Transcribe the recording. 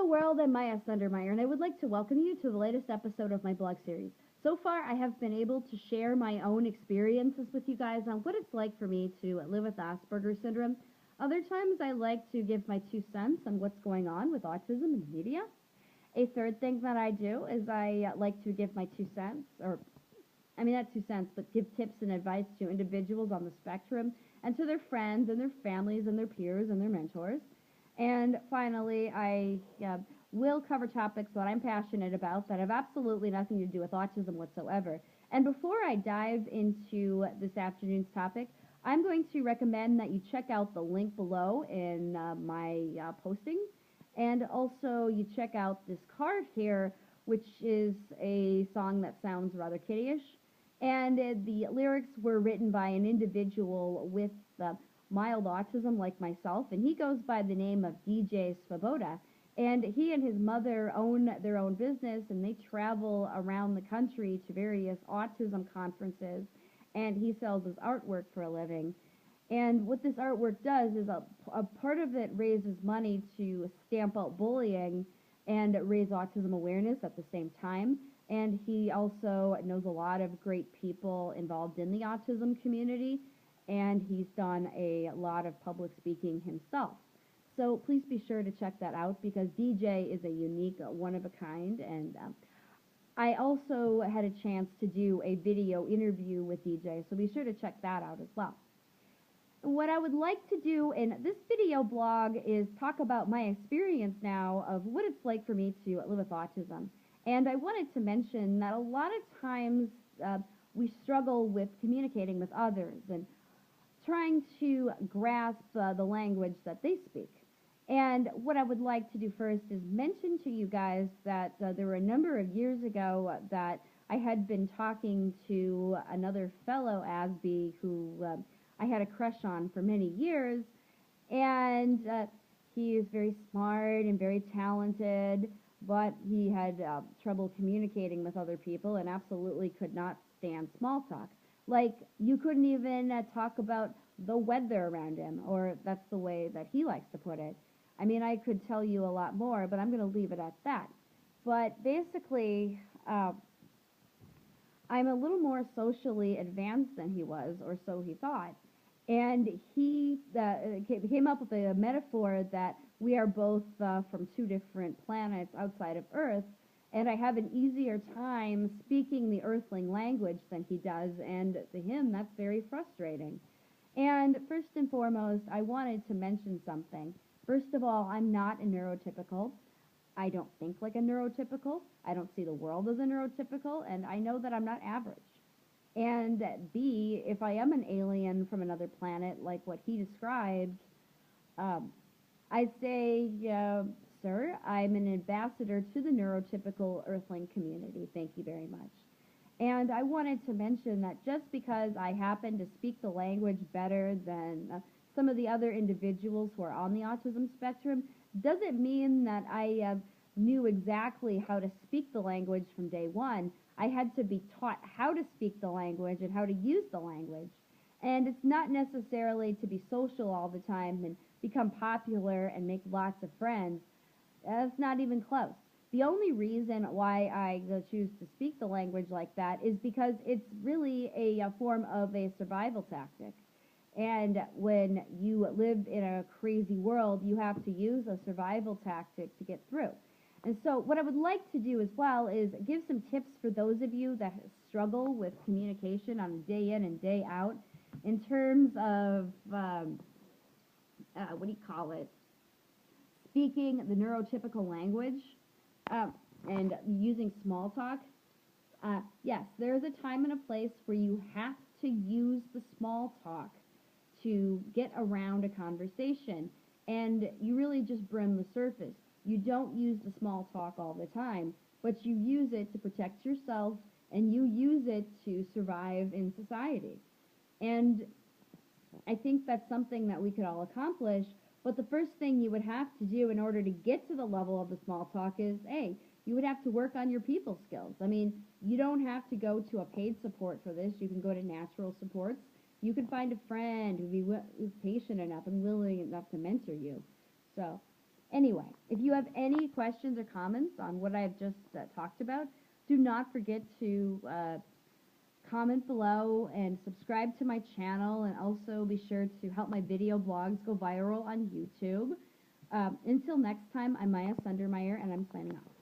world, I'm Maya Sundermeyer, and I would like to welcome you to the latest episode of my blog series. So far, I have been able to share my own experiences with you guys on what it's like for me to live with Asperger's syndrome. Other times, I like to give my 2 cents on what's going on with autism in the media. A third thing that I do is I like to give my 2 cents, or I mean, not 2 cents, but give tips and advice to individuals on the spectrum and to their friends and their families and their peers and their mentors. And finally, I will cover topics that I'm passionate about that have absolutely nothing to do with autism whatsoever. And before I dive into this afternoon's topic, I'm going to recommend that you check out the link below in my posting. And also you check out this card here, which is a song that sounds rather kiddyish. And the lyrics were written by an individual with mild autism like myself, and he goes by the name of DJ Svoboda. And he and his mother own their own business, and they travel around the country to various autism conferences, and he sells his artwork for a living. And what this artwork does is a part of it raises money to stamp out bullying and raise autism awareness at the same time. And he also knows a lot of great people involved in the autism community, and he's done a lot of public speaking himself. So please be sure to check that out because DJ is a unique, one-of-a-kind, and I also had a chance to do a video interview with DJ, so be sure to check that out as well. What I would like to do in this video blog is talk about my experience now of what it's like for me to live with autism. And I wanted to mention that a lot of times we struggle with communicating with others and trying to grasp the language that they speak. And what I would like to do first is mention to you guys that there were a number of years ago that I had been talking to another fellow ASB who I had a crush on for many years, and he is very smart and very talented, but he had trouble communicating with other people and absolutely could not stand small talk. Like, you couldn't even talk about the weather around him, or that's the way that he likes to put it. I mean, I could tell you a lot more, but I'm going to leave it at that. But basically, I'm a little more socially advanced than he was, or so he thought. And he came up with a metaphor that we are both from two different planets outside of Earth, and I have an easier time speaking the Earthling language than he does, and to him that's very frustrating. And first and foremost, I wanted to mention something. First of all, I'm not a neurotypical. I don't think like a neurotypical. I don't see the world as a neurotypical, and I know that I'm not average. And B, if I am an alien from another planet, like what he described, I'd say, sir, I'm an ambassador to the neurotypical Earthling community. Thank you very much. And I wanted to mention that just because I happen to speak the language better than some of the other individuals who are on the autism spectrum doesn't mean that I knew exactly how to speak the language from day one. I had to be taught how to speak the language and how to use the language. And it's not necessarily to be social all the time and become popular and make lots of friends. That's not even close. The only reason why I choose to speak the language like that is because it's really a form of a survival tactic. And when you live in a crazy world, you have to use a survival tactic to get through. And so what I would like to do as well is give some tips for those of you that struggle with communication on a day in and day out in terms of, speaking the neurotypical language and using small talk. Yes, there's a time and a place where you have to use the small talk to get around a conversation, and you really just brim the surface. You don't use the small talk all the time, but you use it to protect yourself, and you use it to survive in society. And I think that's something that we could all accomplish, but the first thing you would have to do in order to get to the level of the small talk is, hey, you would have to work on your people skills. I mean, you don't have to go to a paid support for this. You can go to natural supports. You can find a friend who's patient enough and willing enough to mentor you. So Anyway, if you have any questions or comments on what I've just talked about, do not forget to comment below and subscribe to my channel, and also be sure to help my video blogs go viral on YouTube. Until next time, I'm Maya Sundermeyer, and I'm signing off.